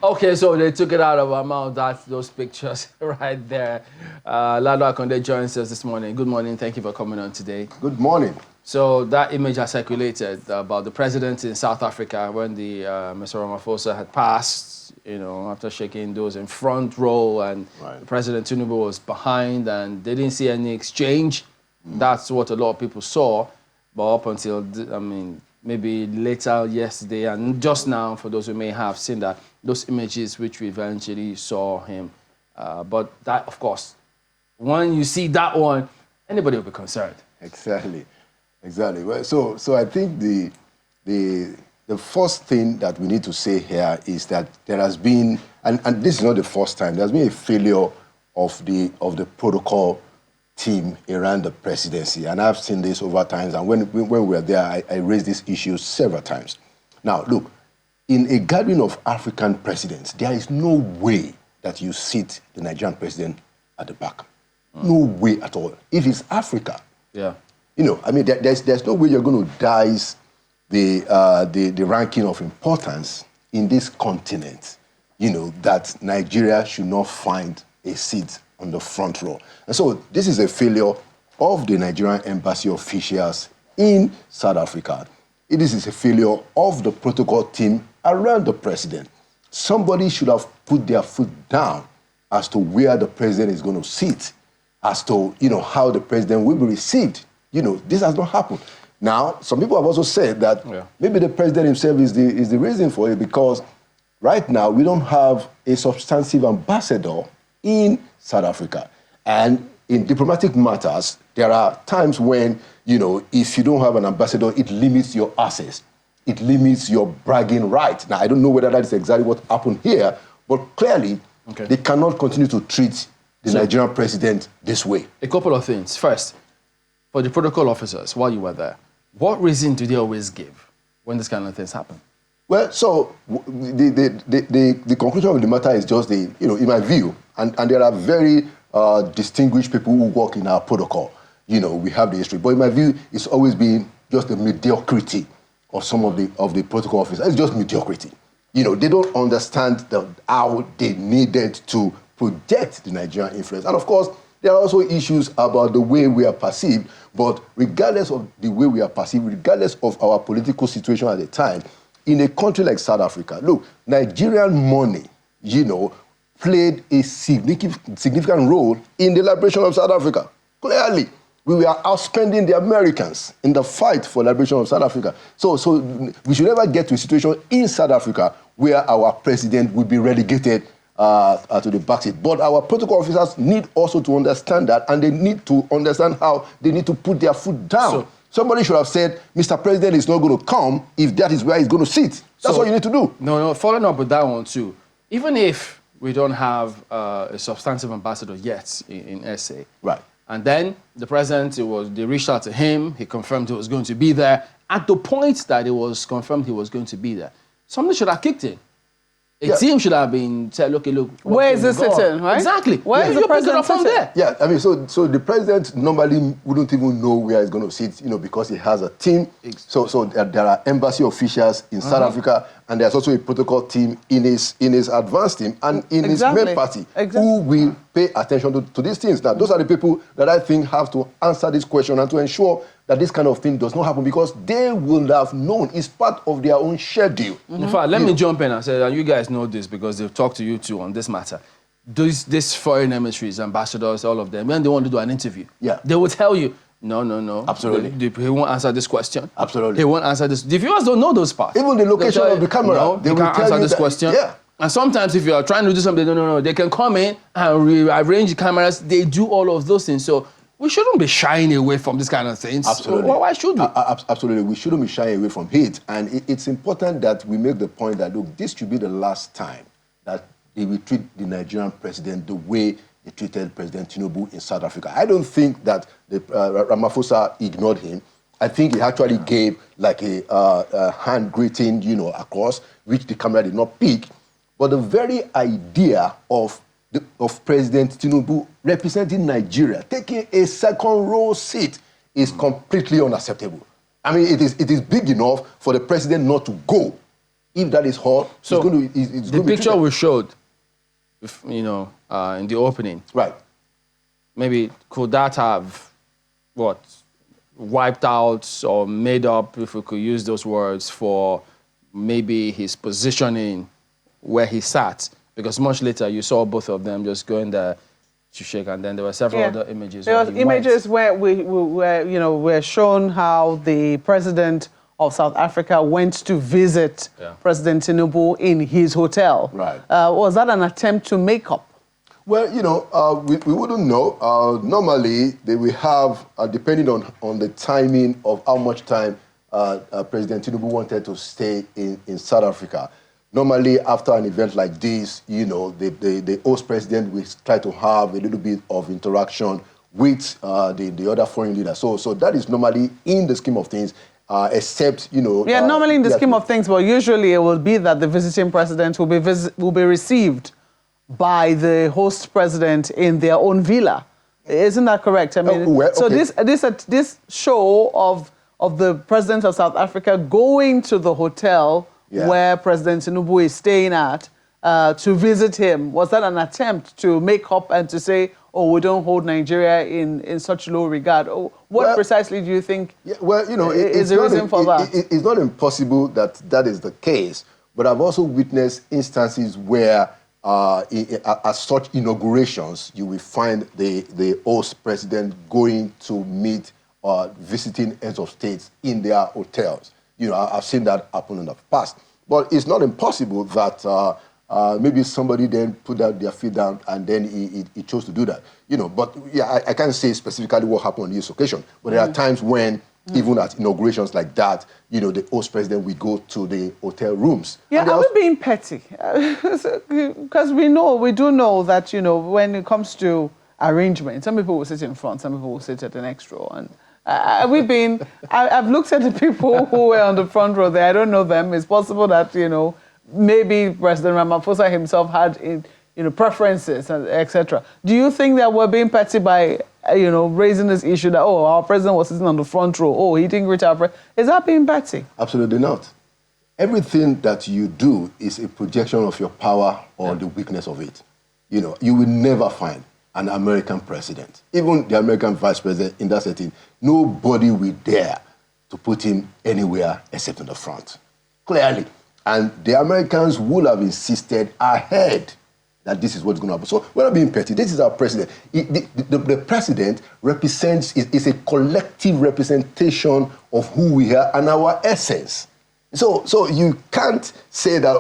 Okay, so they took it out of our mouth. That's those pictures right there. Laolu Akande joins us this morning. Good morning. Thank you for coming on today. Good morning. So that image has circulated about the president in South Africa when the Mr. Ramaphosa had passed, after shaking those in front row, and President Tinubu was behind, and they didn't see any exchange. That's what a lot of people saw. But up until, maybe later yesterday and just now, for those who may have seen that, those images which we eventually saw him. But that, of course, when you see that one, anybody will be concerned. Exactly. Well, so I think the first thing that we need to say here is that there has been, and this is not the first time, there's been a failure of the protocol team around the presidency, and I've seen this over times. And when we were there, I raised this issue several times. Now, look, in a gathering of African presidents, there is no way that you sit the Nigerian president at the back. No way at all. If it's Africa, there's no way you're going to dice the ranking of importance in this continent, that Nigeria should not find a seat on the front row. And so this is a failure of the Nigerian embassy officials in South Africa. This is a failure of the protocol team around the president. Somebody should have put their foot down as to where the president is going to sit, as to, how the president will be received. This has not happened. Now, some people have also said that maybe the president himself is the reason for it, because right now we don't have a substantive ambassador in South Africa. And in diplomatic matters, there are times when, if you don't have an ambassador, it limits your access. It limits your bragging right. Now, I don't know whether that is exactly what happened here, but clearly they cannot continue to treat the Nigerian president this way. A couple of things. First, for the protocol officers, while you were there, what reason do they always give when this kind of things happen? Well, so the conclusion of the matter is just in my view, and there are very distinguished people who work in our protocol. We have the history, but in my view, it's always been just the mediocrity of some of the protocol officers. It's just mediocrity. They don't understand how they needed to project the Nigerian influence. And of course, there are also issues about the way we are perceived, but regardless of the way we are perceived, regardless of our political situation at the time, in a country like South Africa, look, Nigerian money, played a significant role in the liberation of South Africa. Clearly, we were outspending the Americans in the fight for liberation of South Africa. So we should never get to a situation in South Africa where our president will be relegated to the backseat. But our protocol officers need also to understand that, and they need to understand how they need to put their foot down. So, somebody should have said, Mr. President is not going to come if that is where he's going to sit. That's what you need to do. No, following up with that one too, even if we don't have a substantive ambassador yet in SA, right? And then the president, they reached out to him, he confirmed he was going to be there. At the point that it was confirmed he was going to be there, somebody should have kicked him. A team should have been said, look. Where is this sitting, right? Exactly. Where is the president from there? Yeah, so the president normally wouldn't even know where he's going to sit, because he has a team. So there are embassy officials in South Africa, and there's also a protocol team in his advanced team and in his main party who will pay attention to these things. Now, those are the people that I think have to answer this question and to ensure that this kind of thing does not happen, because they will have known it's part of their own schedule. In fact, let me jump in and say, and you guys know this because they've talked to you too on this matter. These foreign emissaries, ambassadors, all of them, when they want to do an interview, they will tell you, no. Absolutely. He won't answer this question. Absolutely. He won't answer this. The viewers don't know those parts. Even the location of the camera. No, they can't answer this question. Yeah. And sometimes if you are trying to do something, no, they can come in and rearrange the cameras. They do all of those things. So we shouldn't be shying away from this kind of things. Absolutely. Why should we? Absolutely. We shouldn't be shying away from it. And it's important that we make the point that, look, this should be the last time that they will treat the Nigerian president the way they treated President Tinubu in South Africa. I don't think that Ramaphosa ignored him. I think he actually gave like a hand greeting, across, which the camera did not pick. But the very idea of President Tinubu representing Nigeria, taking a second row seat, is completely unacceptable. I mean, it is big enough for the president not to go. If that is hot, So it's going to the picture we showed, in the opening, right? maybe could that have wiped out or made up, if we could use those words, for maybe his positioning where he sat? Because much later you saw both of them just going there to shake, and then there were several other images. There was images where we're shown how the president of South Africa went to visit President Tinubu in his hotel. Right. Was that an attempt to make up? Well, we wouldn't know. Normally, they will have, depending on the timing of how much time President Tinubu wanted to stay in South Africa. Normally, after an event like this, the host president will try to have a little bit of interaction with the other foreign leaders. So that is normally in the scheme of things. Except, Yeah, normally in the scheme of things, but usually it will be that the visiting president will be received by the host president in their own villa. Isn't that correct? I mean, so this show of the president of South Africa going to the hotel where President Tinubu is staying at to visit him, was that an attempt to make up and to say, oh, we don't hold Nigeria in such low regard? Oh, what precisely do you think is the reason for that? It's not impossible that is the case, but I've also witnessed instances where at such inaugurations, you will find the host president going to meet visiting heads of states in their hotels. I've seen that happen in the past. But it's not impossible that maybe somebody then put their feet down and then he chose to do that. But I can't say specifically what happened on this occasion. But there are times when, even at inaugurations like that, the host president will go to the hotel rooms. Yeah, are we being petty? Because we do know that, when it comes to arrangement, some people will sit in front, some people will sit at the next row. And I've looked at the people who were on the front row there. I don't know them. It's possible that, maybe President Ramaphosa himself had, preferences, etc. Do you think that we're being petty by, raising this issue that, our president was sitting on the front row, he didn't reach our president? Is that being petty? Absolutely not. Everything that you do is a projection of your power or the weakness of it. You will never find an American president, even the American vice president in that setting, nobody will dare to put him anywhere except in the front. Clearly. And the Americans would have insisted ahead that this is what's going to happen. So we're not being petty. This is our president. The president is a collective representation of who we are and our essence. So you can't say that,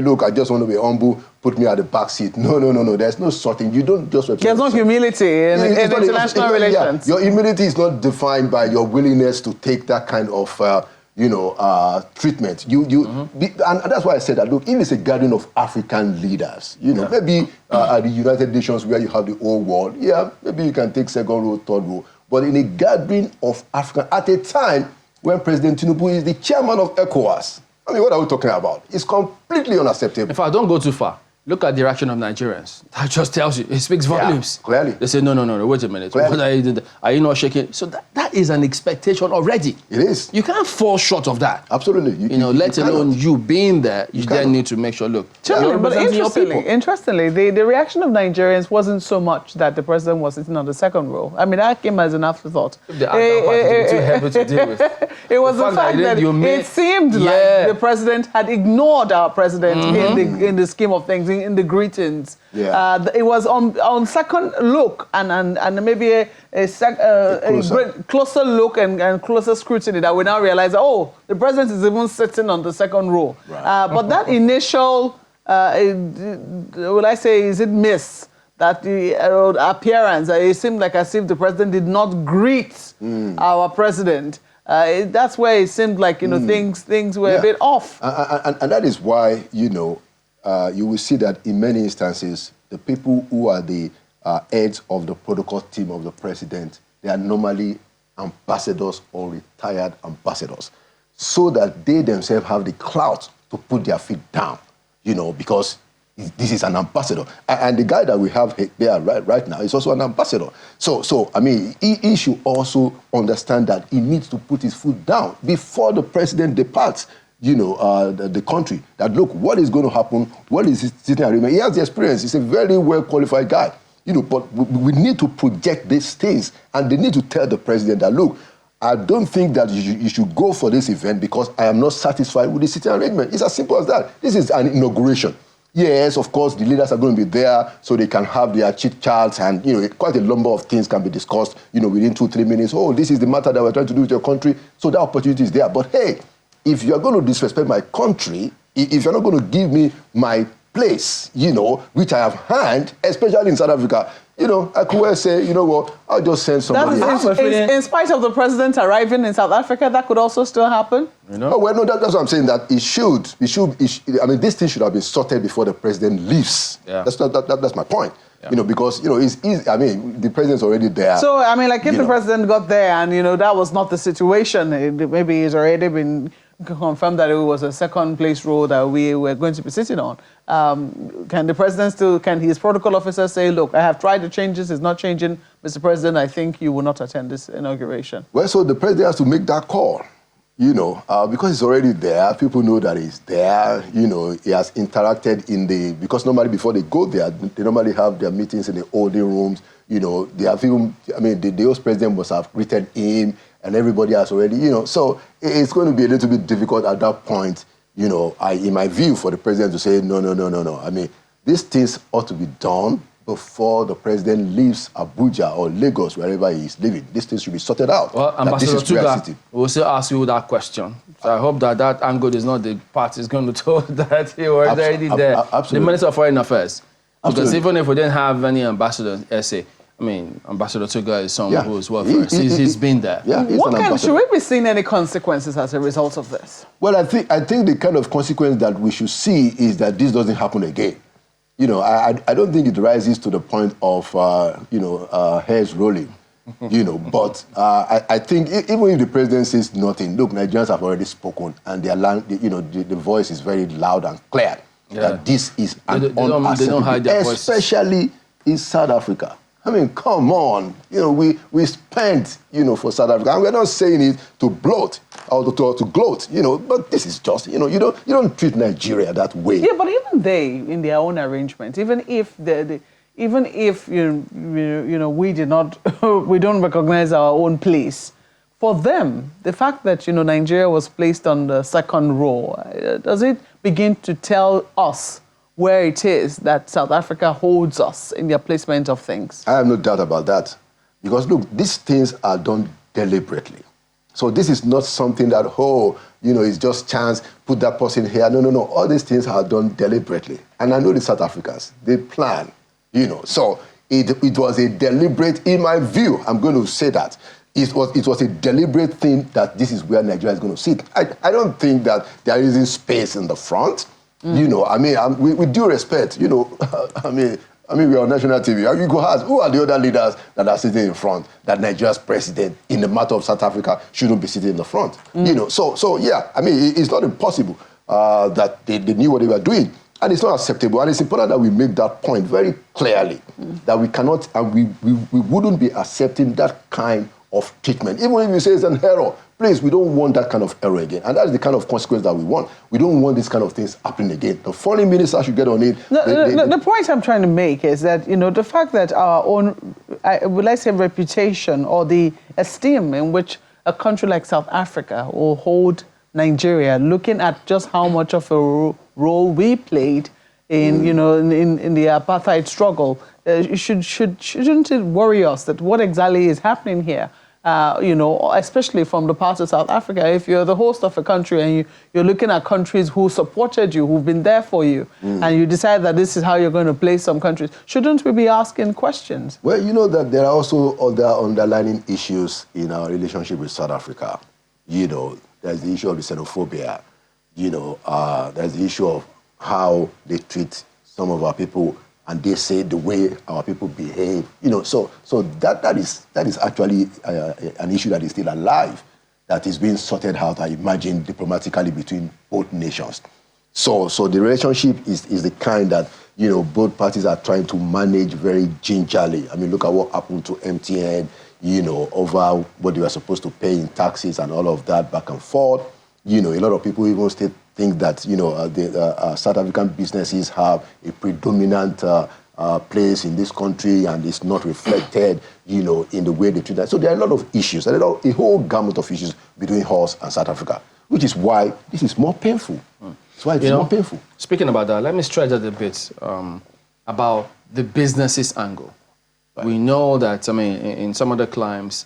look, I just want to be humble, put me at the back seat. No. There's no such thing. You don't just represent. There's no humility in international relations. Yeah. Your humility is not defined by your willingness to take that kind of, treatment. And that's why I said that, look, if it's a gathering of African leaders, maybe at the United Nations where you have the whole world, maybe you can take second row, third row. But in a gathering of African, at a time when President Tinubu is the chairman of ECOWAS, I mean, what are we talking about? It's completely unacceptable. In fact, don't go too far. Look at the reaction of Nigerians. That just tells you, it speaks volumes. Clearly. They say, no, wait a minute. What are you not shaking? So that is an expectation already. It is. You can't fall short of that. Absolutely. Let alone you being there, you then need to make sure, look, but interestingly, the reaction of Nigerians wasn't so much that the president was sitting on the second row. I mean, that came as an afterthought. The part too heavy to deal with. It was the fact that it seemed like the president had ignored our president in the scheme of things, in the greetings. Yeah. It was on second look and maybe a closer look and closer scrutiny that we now realize, the president is even sitting on the second row. Right. But that initial, will I say, is it miss? That the appearance, it seemed like as if the president did not greet our president. That's where it seemed like, things were a bit off. And that is why, you will see that in many instances, the people who are the heads of the protocol team of the president, they are normally ambassadors or retired ambassadors, so that they themselves have the clout to put their feet down, because this is an ambassador. And the guy that we have there right now is also an ambassador. So I mean, he should also understand that he needs to put his foot down before the president departs. the country. That look, what is going to happen? What is his sitting arrangement? He has the experience. He's a very well qualified guy. But we need to project these things, and they need to tell the president that look, I don't think that you should go for this event because I am not satisfied with the sitting arrangement. It's as simple as that. This is an inauguration. Yes, of course, the leaders are going to be there so they can have their chit-chats and, quite a number of things can be discussed, within 2-3 minutes. Oh, this is the matter that we're trying to do with your country. So that opportunity is there. But hey, if you're going to disrespect my country, if you're not going to give me my place, which I have had, especially in South Africa, I could well say, you know what, I'll just send somebody else. In spite of the president arriving in South Africa, that could also still happen? Oh, well, no, that's what I'm saying, that it should, this thing should have been sorted before the president leaves. Yeah. That's my point. Yeah. Because, it's easy. The president's already there. So, if the president got there and, that was not the situation, maybe he's already been confirmed that it was a second place role that we were going to be sitting on. Can the president can his protocol officer say, look, I have tried to change this, it's not changing. Mr. President, I think you will not attend this inauguration. Well, so the president has to make that call, because he's already there. People know that he's there. He has interacted because normally before they go there, they normally have their meetings in the holding rooms. They have even, the host president must have greeted him, and everybody has already, so it's going to be a little bit difficult at that point, in my view, for the president to say, no. These things ought to be done before the president leaves Abuja or Lagos, wherever he is living. These things should be sorted out. Well, Ambassador Tuga, we'll still ask you that question. So I hope that angle is not the part is going to tell that he was already there. Absolutely. The Minister of Foreign Affairs. Because Absolutely. even if we didn't have any ambassador essay, Ambassador Tuga is someone who is well versed. He's been there. Yeah, should we be seeing any consequences as a result of this? Well, I think the kind of consequence that we should see is that this doesn't happen again. I don't think it rises to the point of hairs rolling. But I think even if the president says nothing, look, Nigerians have already spoken, and the voice is very loud and clear that this is unacceptable, especially in South Africa. Come on. We spent, for South Africa. And we're not saying it to bloat or to gloat, but this is just, you don't treat Nigeria that way. Yeah, but even they, in their own arrangement, even if we don't recognize our own place, for them, the fact that, Nigeria was placed on the second row, does it begin to tell us where it is that South Africa holds us in their placement of things? I have no doubt about that. Because, look, these things are done deliberately. So this is not something that, it's just chance, put that person here. No. All these things are done deliberately. And I know the South Africans, they plan, So it was a deliberate, in my view, I'm going to say that, it was a deliberate thing that this is where Nigeria is going to sit. I don't think that they are using space in the front. With due respect, we are on national TV. You go ask, who are the other leaders that are sitting in front that Nigeria's president, in the matter of South Africa, shouldn't be sitting in the front? It's not impossible that they knew what they were doing. And it's not acceptable. And it's important that we make that point very clearly, that we cannot, and we wouldn't be accepting that kind of treatment. Even if you say it's an error, please, we don't want that kind of error again. And that's the kind of consequence that we want. We don't want these kind of things happening again. The foreign minister should get on it. The point I'm trying to make is that, the fact that our own, reputation or the esteem in which a country like South Africa will hold Nigeria, looking at just how much of a role we played in the apartheid struggle, shouldn't it worry us that what exactly is happening here? Especially from the part of South Africa, if you're the host of a country and you're looking at countries who supported you, who've been there for you, and you decide that this is how you're going to place some countries, shouldn't we be asking questions? Well, that there are also other underlying issues in our relationship with South Africa. There's the issue of the xenophobia. There's the issue of how they treat some of our people, and they say the way our people behave. So that is actually an issue that is still alive, that is being sorted out, I imagine, diplomatically between both nations. So the relationship is the kind that, both parties are trying to manage very gingerly. Look at what happened to MTN, over what they were supposed to pay in taxes and all of that back and forth. a lot of people even still think that, the South African businesses have a predominant place in this country and it's not reflected, in the way they treat that. So there are a lot of issues, a whole gamut of issues between us and South Africa, which is why this is more painful. That's why it's more painful. Speaking about that, let me stretch that a bit about the businesses angle. Right. We know that, in some other climes,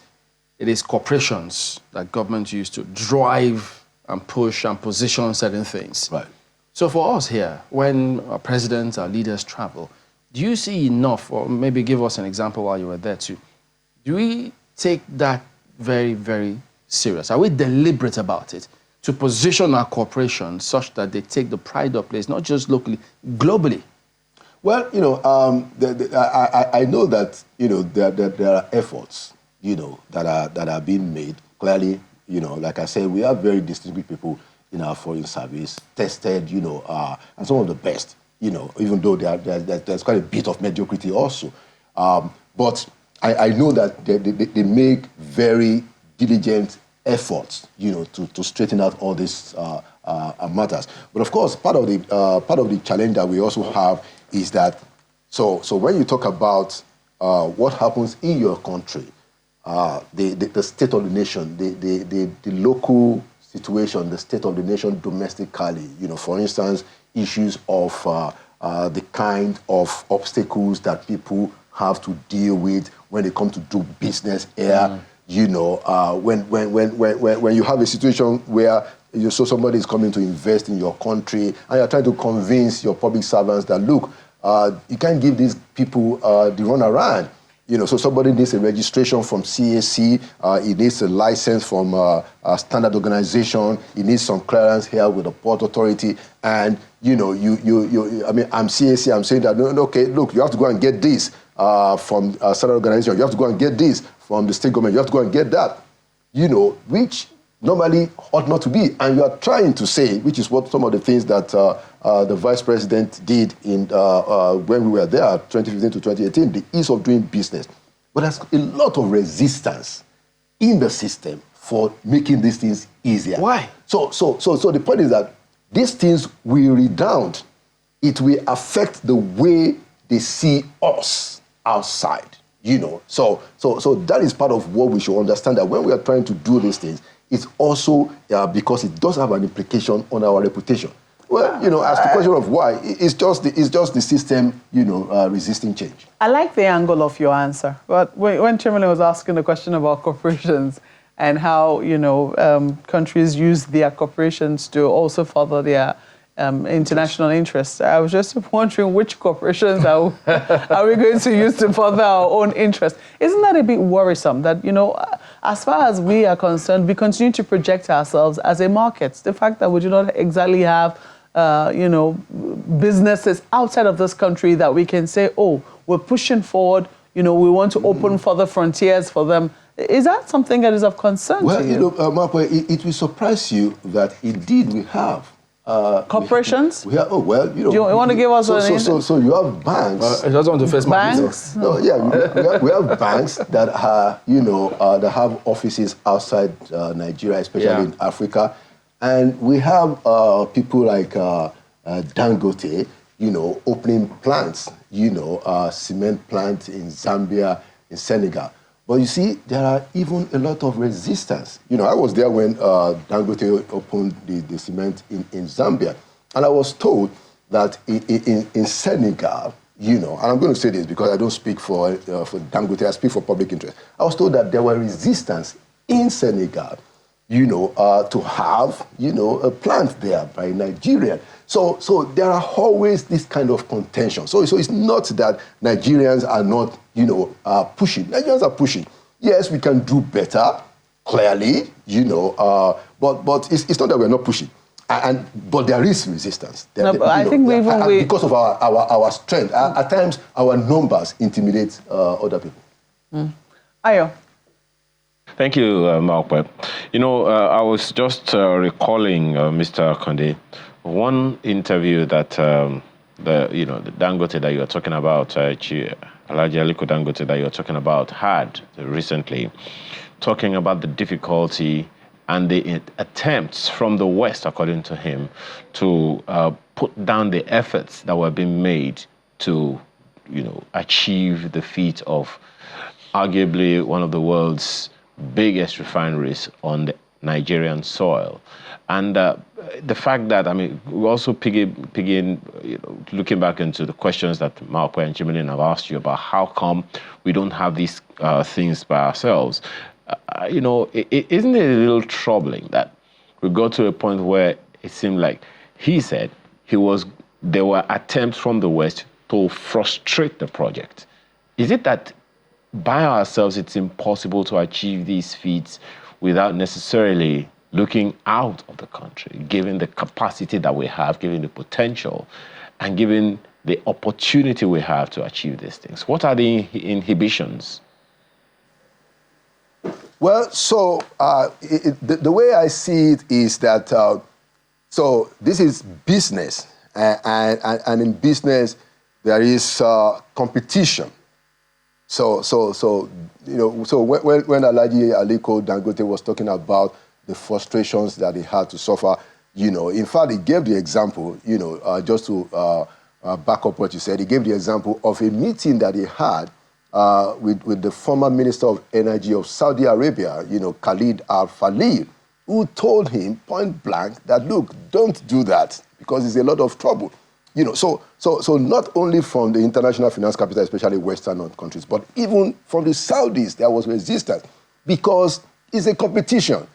it is corporations that government use to drive and push and position certain things. Right. So for us here, when our presidents, our leaders travel, do you see enough, or maybe give us an example while you were there too, do we take that very, very serious? Are we deliberate about it to position our corporations such that they take the pride of place, not just locally, globally? Well, I know that, there are efforts, that are being made. Clearly, like I said, we have very distinguished people in our foreign service, tested, and some of the best, even though there's quite a bit of mediocrity also. But I know that they make very diligent efforts, to straighten out all these matters. But of course, part of the challenge that we also have is that, so when you talk about what happens in your country, the state of the nation, the local situation, the state of the nation domestically, for instance, issues of the kind of obstacles that people have to deal with when they come to do business here. When you have a situation where somebody is coming to invest in your country and you're trying to convince your public servants that, look, you can't give these people the runaround. So somebody needs a registration from CAC, he needs a license from a standard organization, he needs some clearance here with the Port Authority, and I'm CAC, I'm saying that, no, okay, look, you have to go and get this from a standard organization, you have to go and get this from the state government, you have to go and get that, which normally ought not to be. And you are trying to say, which is what some of the things that the vice president did in when we were there, 2015 to 2018, the ease of doing business. But there's a lot of resistance in the system for making these things easier. Why? So the point is that these things will redound. It will affect the way they see us outside. So that is part of what we should understand, that when we are trying to do these things, it's also because it does have an implication on our reputation. Well, as the question of why, it's just the system, resisting change. I like the angle of your answer. But when Chairman was asking the question about corporations and how, countries use their corporations to also further their international interests, I was just wondering which corporations are we going to use to further our own interests? Isn't that a bit worrisome that, as far as we are concerned, we continue to project ourselves as a market? The fact that we do not exactly have, businesses outside of this country that we can say, oh, we're pushing forward, we want to open further frontiers for them. Is that something that is of concern to you? Marpo, it will surprise you that indeed we have. Corporations? We have, do you want to give us so you have banks. I just want to face my banks? No, yeah, we have banks that are, that have offices outside Nigeria, especially in Africa. And we have people like Dangote, opening plants, cement plants in Zambia, in Senegal. But you see, there are even a lot of resistance. I was there when Dangote opened the cement in Zambia. And I was told that in Senegal, and I'm going to say this because I don't speak for Dangote, I speak for public interest. I was told that there were resistance in Senegal, to have, a plant there by Nigeria. So there are always this kind of contention. So it's not that Nigerians are not, pushing. Nigerians are pushing. Yes, we can do better, clearly, but it's not that we're not pushing. But there is resistance. I think because of our strength. At times, our numbers intimidate other people. Ayo. Thank you, Malpe. I was just recalling, Mr. Akande, one interview that the Dangote that you are talking about, Alhaji Aliko Dangote that you are talking about, had recently, talking about the difficulty and the attempts from the West, according to him, to put down the efforts that were being made to, achieve the feat of arguably one of the world's biggest refineries on the Nigerian soil. And the fact that, we also looking back into the questions that Malpo and Jimilin have asked you about how come we don't have these things by ourselves. Isn't it a little troubling that we got to a point where it seemed like he said there were attempts from the West to frustrate the project? Is it that by ourselves it's impossible to achieve these feats without necessarily looking out of the country, given the capacity that we have, given the potential, and given the opportunity we have to achieve these things? What are the inhibitions? Well, so the way I see it is that, so this is business, and in business there is competition. So when Alhaji Aliko Dangote was talking about the frustrations that he had to suffer, in fact, he gave the example, just to back up what you said, he gave the example of a meeting that he had with the former Minister of Energy of Saudi Arabia, Khalid Al-Falih, who told him point blank that, look, don't do that because it's a lot of trouble. So not only from the international finance capital, especially Western countries, but even from the Saudis, there was resistance because it's a competition.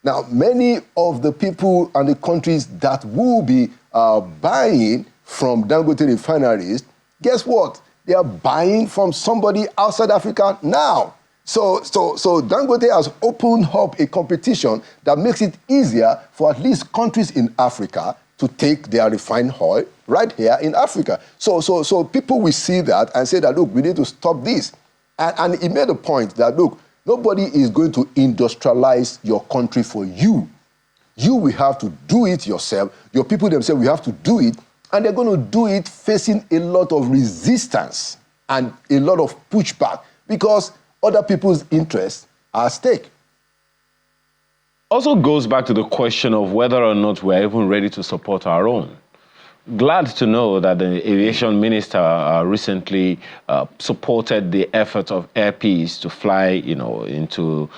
Now, many of the people and the countries that will be buying from Dangote refineries, guess what? They are buying from somebody outside Africa now. So Dangote has opened up a competition that makes it easier for at least countries in Africa to take their refined oil right here in Africa. So people will see that and say that, look, we need to stop this. And he made a point that, look, nobody is going to industrialize your country for you. You will have to do it yourself. Your people themselves will have to do it. And they're going to do it facing a lot of resistance and a lot of pushback because other people's interests are at stake. Also goes back to the question of whether or not we're even ready to support our own. Glad to know that the aviation minister recently supported the effort of Air Peace to fly, into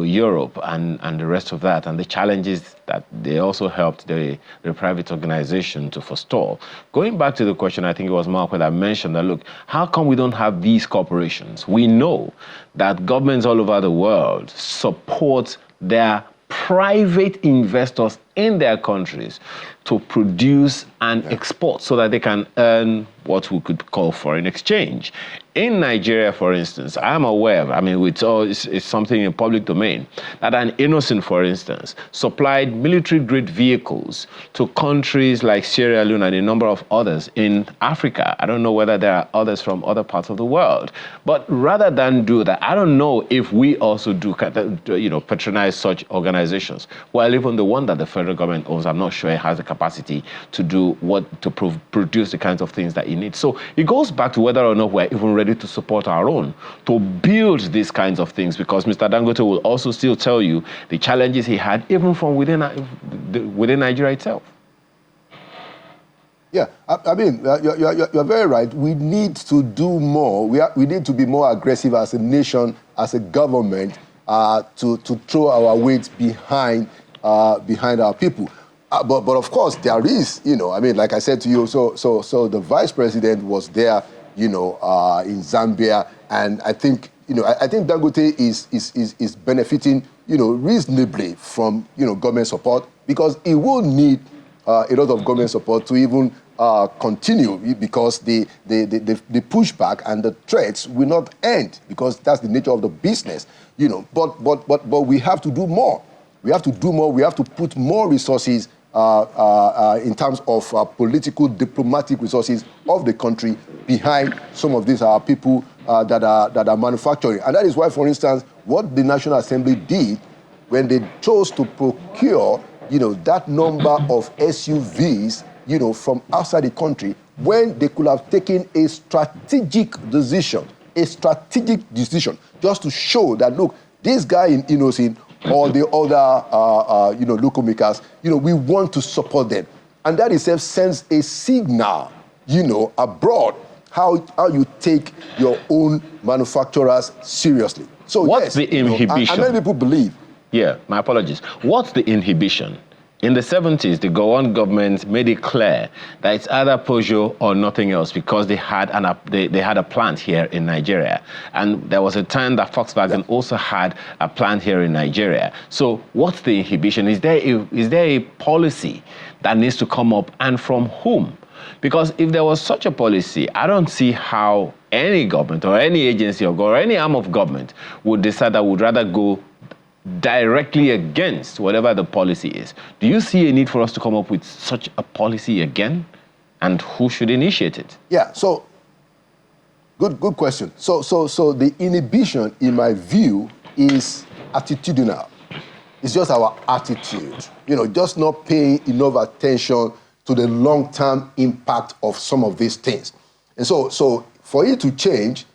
Europe and the rest of that, and the challenges that they also helped the private organization to forestall. Going back to the question, I think it was Malcolm that mentioned that, look, how come we don't have these corporations? We know that governments all over the world support their private investors in their countries to produce and export so that they can earn what we could call foreign exchange. In Nigeria, for instance, I'm aware, it's something in public domain, that an innocent, for instance, supplied military-grade vehicles to countries like Sierra Leone and a number of others in Africa. I don't know whether there are others from other parts of the world. But rather than do that, I don't know if we also do, patronize such organizations. Well, even the one that the federal government owns, I'm not sure it has the capacity to do produce the kinds of things that it needs. So it goes back to whether or not we're even ready to support our own, to build these kinds of things, because Mr. Dangote will also still tell you the challenges he had even from within Nigeria itself. Yeah, you're very right. We need to do more. We need to be more aggressive as a nation, as a government, to throw our weight behind our people. But of course, there is, like I said to you, so the vice president was there, in Zambia, and I think Dangote is benefiting, reasonably from, government support, because it will need a lot of government support to even continue, because the pushback and the threats will not end, because that's the nature of the business, But we have to do more. We have to do more. We have to put more resources in terms of political, diplomatic resources of the country behind some of these people that are manufacturing. And that is why, for instance, what the National Assembly did when they chose to procure, that number of SUVs, from outside the country, when they could have taken a strategic decision just to show that, look, this guy in Innocent or the other, local makers, we want to support them. And that itself sends a signal, abroad, how you take your own manufacturers seriously. So what's the inhibition? And many people believe. Yeah, my apologies. What's the inhibition? In the 70s, the Gowon government made it clear that it's either Peugeot or nothing else because they had a plant here in Nigeria. And there was a time that Volkswagen also had a plant here in Nigeria. So what's the inhibition? Is there a policy that needs to come up, and from whom? Because if there was such a policy, I don't see how any government or any agency or any arm of government would decide that would rather go directly against whatever the policy is. Do you see a need for us to come up with such a policy again? And who should initiate it? Yeah, so good question. So the inhibition, in my view, is attitudinal. It's just our attitude. Just not paying enough attention to the long-term impact of some of these things. And so for it to change,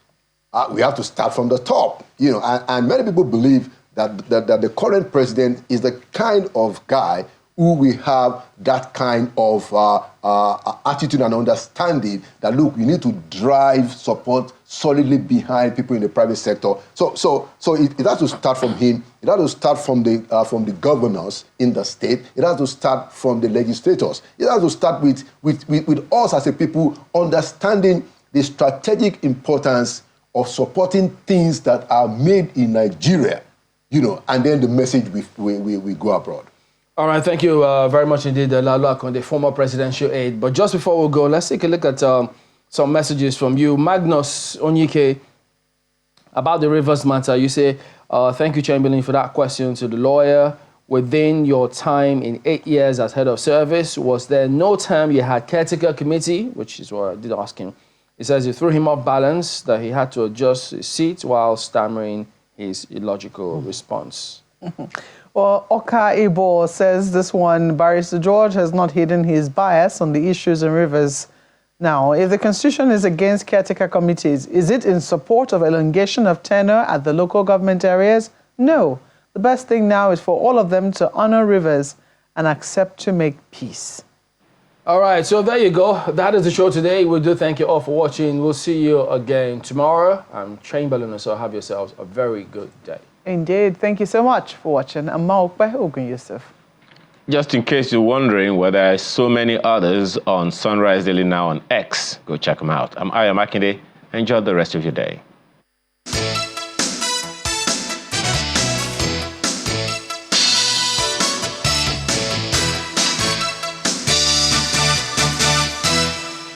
we have to start from the top. And many people believe that the current president is the kind of guy who will have that kind of attitude and understanding that, look, you need to drive support solidly behind people in the private sector. So it has to start from him. It has to start from the governors in the state. It has to start from the legislators. It has to start with us as a people understanding the strategic importance of supporting things that are made in Nigeria. And then the message we go abroad. All right, thank you very much indeed, Laolu Akande, former presidential aide. But just before we go, let's take a look at some messages from you. Magnus Onyike, about the Rivers matter, you say, thank you, Chamberlain, for that question to the lawyer. Within your time in 8 years as head of service, was there no time you had caretaker committee, which is what I did ask him. He says it threw him off balance, that he had to adjust his seat while stammering his illogical response. Well, Oka Ibo says this one, Barrister George has not hidden his bias on the issues in Rivers. Now, if the Constitution is against caretaker committees, is it in support of elongation of tenure at the local government areas? No. The best thing now is for all of them to honor Rivers and accept to make peace. All right, so there you go. That is the show today. We do thank you all for watching. We'll see you again tomorrow. I'm Chamberlain, so have yourselves a very good day. Indeed. Thank you so much for watching. I'm Maokbe Ogun Yusuf. Just in case you're wondering whether there's so many others on Sunrise Daily Now on X, go check them out. I am Akande. Enjoy the rest of your day.